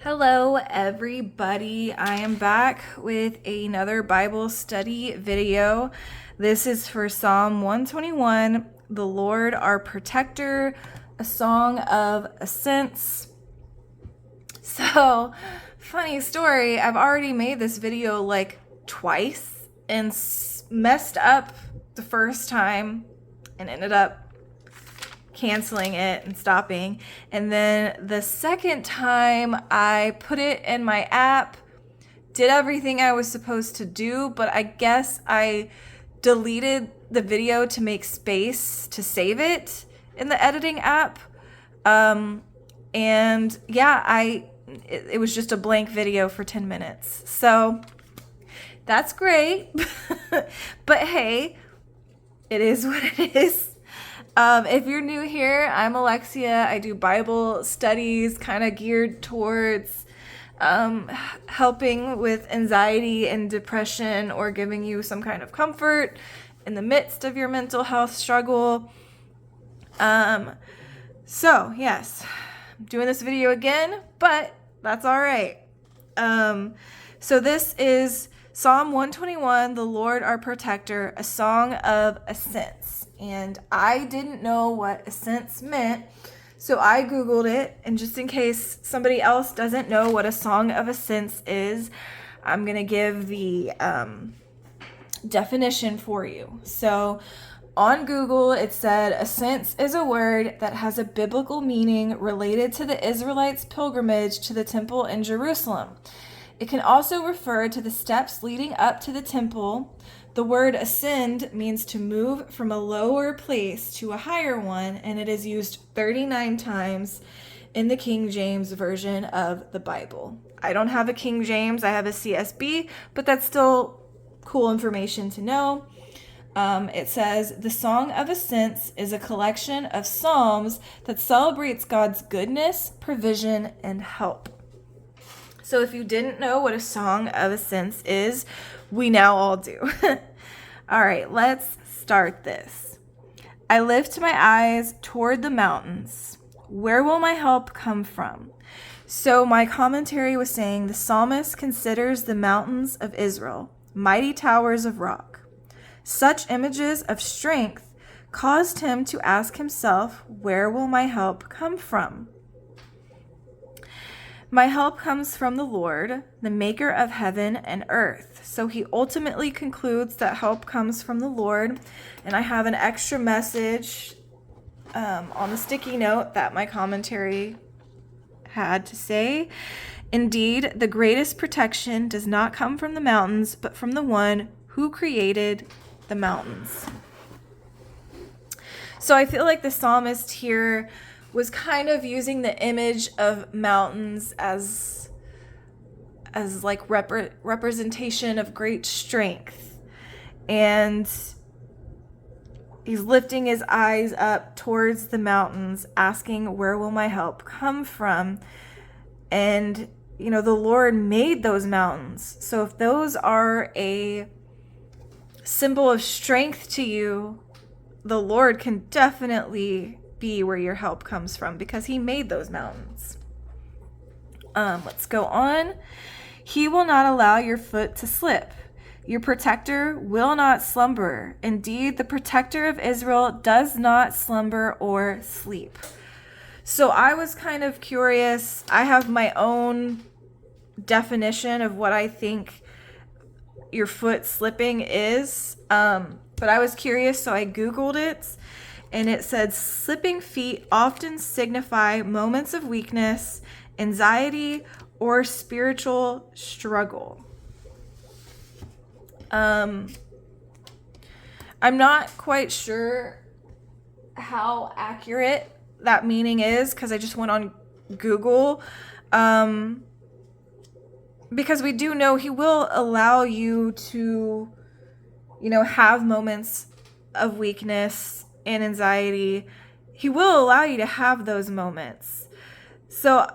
Hello, everybody. I am back with another Bible study video. This is for Psalm 121, The Lord Our Protector, a song of ascents. So, funny story, I've already made this video like twice and messed up the first time and ended up canceling it and stopping. And then the second time I put it in my app, did everything I was supposed to do, but I guess I deleted the video to make space to save it in the editing app. And yeah, it was just a blank video for 10 minutes. So that's great. But hey, it is what it is. If you're new here, I'm Alexia. I do Bible studies kind of geared towards helping with anxiety and depression or giving you some kind of comfort in the midst of your mental health struggle. So yes, I'm doing this video again, but that's all right. So this is Psalm 121, The Lord Our Protector, a song of ascents. And I didn't know what ascents meant, so I Googled it. And just in case somebody else doesn't know what a song of ascents is, I'm going to give the definition for you. So on Google, it said ascents is a word that has a biblical meaning related to the Israelites' pilgrimage to the temple in Jerusalem. It can also refer to the steps leading up to the temple. The word ascend means to move from a lower place to a higher one, and it is used 39 times in the King James Version of the Bible. I don't have a King James, I have a CSB, but that's still cool information to know. It says, the Song of Ascents is a collection of psalms that celebrates God's goodness, provision, and help. So if you didn't know what a Song of Ascents is, we now all do. All right, let's start this. I lift my eyes toward the mountains. Where will my help come from? So my commentary was saying the psalmist considers the mountains of Israel, mighty towers of rock. Such images of strength caused him to ask himself, where will my help come from? My help comes from the Lord, the maker of heaven and earth. So he ultimately concludes that help comes from the Lord. And I have an extra message on the sticky note that my commentary had to say. Indeed, the greatest protection does not come from the mountains, but from the one who created the mountains. So I feel like the psalmist here was kind of using the image of mountains as like representation of great strength. And he's lifting his eyes up towards the mountains, asking, where will my help come from? And, you know, the Lord made those mountains. So if those are a symbol of strength to you, the Lord can definitely be where your help comes from because he made those mountains. Let's go on. He will not allow your foot to slip. Your protector will not slumber. Indeed, the protector of Israel does not slumber or sleep. So I was kind of curious. I have my own definition of what I think your foot slipping is. But I was curious, so I Googled it. And it said, slipping feet often signify moments of weakness, anxiety, or spiritual struggle. I'm not quite sure how accurate that meaning is because I just went on Google. Because we do know he will allow you to, have moments of weakness and anxiety. He will allow you to have those moments. So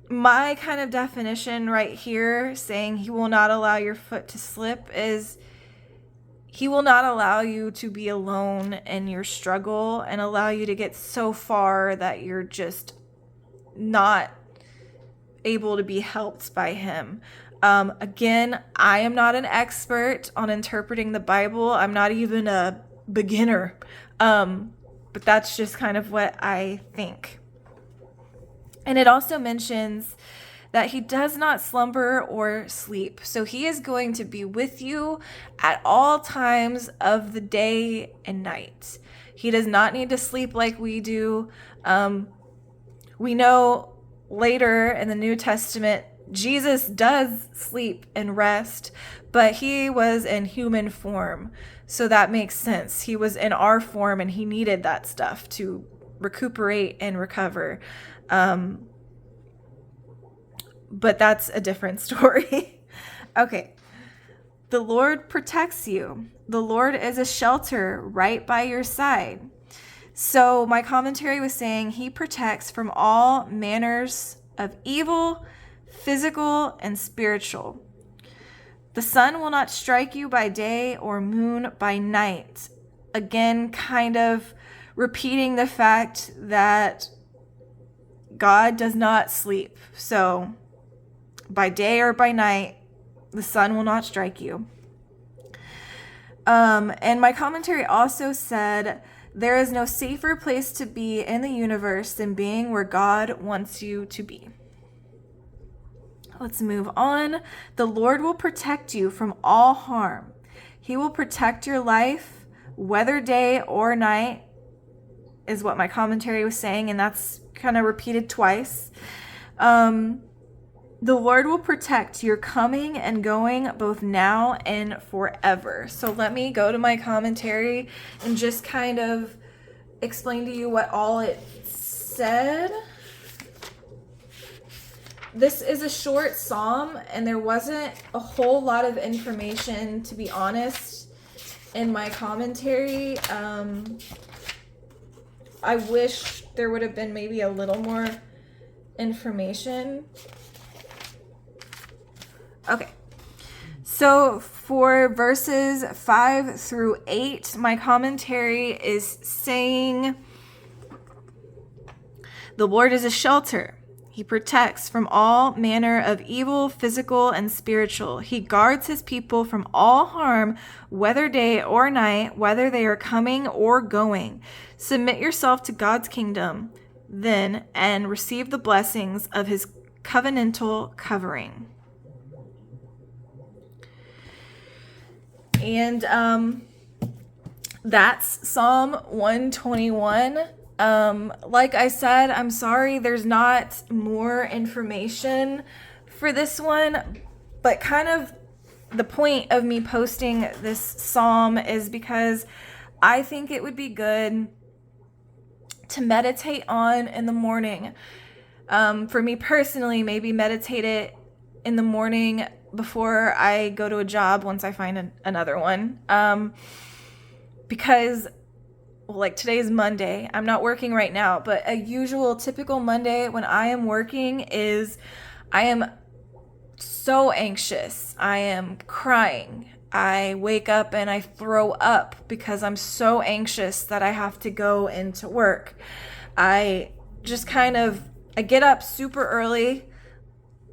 my kind of definition right here saying he will not allow your foot to slip is he will not allow you to be alone in your struggle and allow you to get so far that you're just not able to be helped by him. Again, I am not an expert on interpreting the Bible. I'm not even a beginner. But that's just kind of what I think. And it also mentions that he does not slumber or sleep. So he is going to be with you at all times of the day and night. He does not need to sleep like we do. We know later in the New Testament, Jesus does sleep and rest, but he was in human form. So that makes sense. He was in our form and he needed that stuff to recuperate and recover. But that's a different story. Okay. The Lord protects you. The Lord is a shelter right by your side. So my commentary was saying he protects from all manners of evil, physical, and spiritual. The sun will not strike you by day or moon by night. Again, kind of repeating the fact that God does not sleep. So by day or by night, the sun will not strike you. And my commentary also said, there is no safer place to be in the universe than being where God wants you to be. Let's move on. The Lord will protect you from all harm. He will protect your life, whether day or night, is what my commentary was saying, and that's kind of repeated twice. The Lord will protect your coming and going both now and forever. So let me go to my commentary and just kind of explain to you what all it said. This is a short psalm, and there wasn't a whole lot of information, to be honest, in my commentary. I wish there would have been maybe a little more information. Okay, so for verses 5 through 8, my commentary is saying, the Lord is a shelter. He protects from all manner of evil, physical and spiritual. He guards his people from all harm, whether day or night, whether they are coming or going. Submit yourself to God's kingdom, then, and receive the blessings of his covenantal covering. And that's Psalm 121. Like I said, I'm sorry there's not more information for this one, but kind of the point of me posting this psalm is because I think it would be good to meditate on in the morning. For me personally, maybe meditate it in the morning before I go to a job once I find another one. Because like today's Monday, I'm not working right now, but a usual typical Monday when I am working is I am so anxious. I am crying. I wake up and I throw up because I'm so anxious that I have to go into work. I get up super early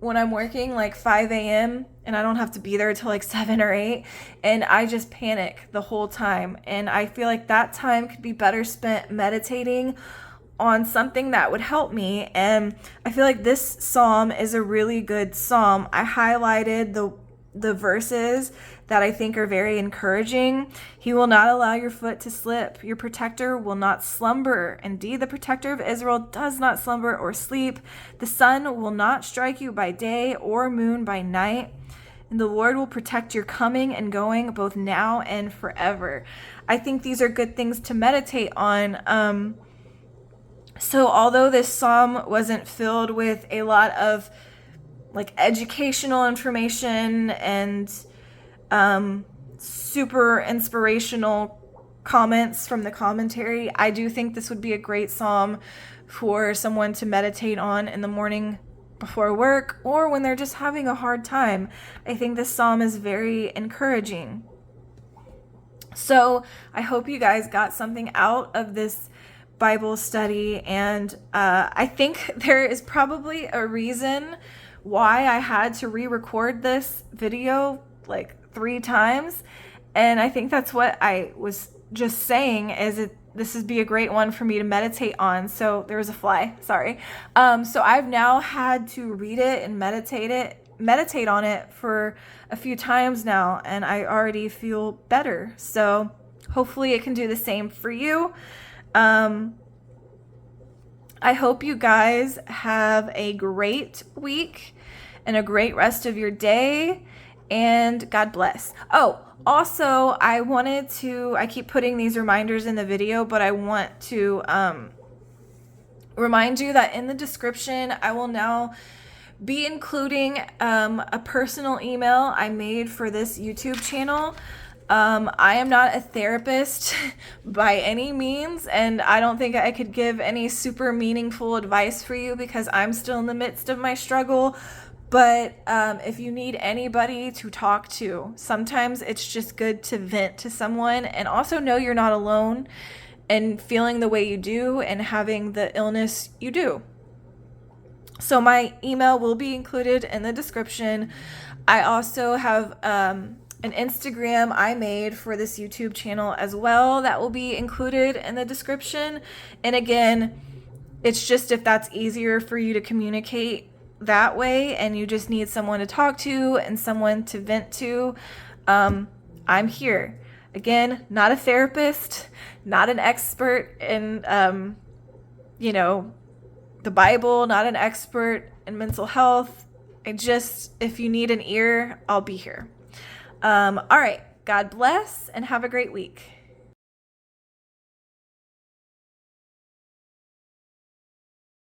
when I'm working, like 5 a.m., and I don't have to be there till like 7 or 8, and I just panic the whole time. And I feel like that time could be better spent meditating on something that would help me. And I feel like this psalm is a really good psalm. I highlighted the verses that I think are very encouraging. He will not allow your foot to slip. Your protector will not slumber. Indeed, the protector of Israel does not slumber or sleep. The sun will not strike you by day or moon by night. And the Lord will protect your coming and going both now and forever. I think these are good things to meditate on. So although this psalm wasn't filled with a lot of like educational information and super inspirational comments from the commentary, I do think this would be a great psalm for someone to meditate on in the morning before work or when they're just having a hard time. I think this psalm is very encouraging. So I hope you guys got something out of this Bible study, and I think there is probably a reason why I had to re-record this video like 3 times. And I think that's what I was just saying, is this would be a great one for me to meditate on. So there was a fly, sorry. So I've now had to read it and meditate on it for a few times now, and I already feel better. So hopefully it can do the same for you. I hope you guys have a great week and a great rest of your day, and God bless. Oh, also, I keep putting these reminders in the video, but I want to remind you that in the description, I will now be including a personal email I made for this YouTube channel. I am not a therapist by any means, and I don't think I could give any super meaningful advice for you because I'm still in the midst of my struggle. But if you need anybody to talk to, sometimes it's just good to vent to someone, and also know you're not alone and feeling the way you do and having the illness you do. So my email will be included in the description. I also have an Instagram I made for this YouTube channel as well that will be included in the description. And again, it's just if that's easier for you to communicate that way and you just need someone to talk to and someone to vent to, I'm here. Again, not a therapist, not an expert in the Bible, not an expert in mental health. If you need an ear, I'll be here. All right. God bless and have a great week.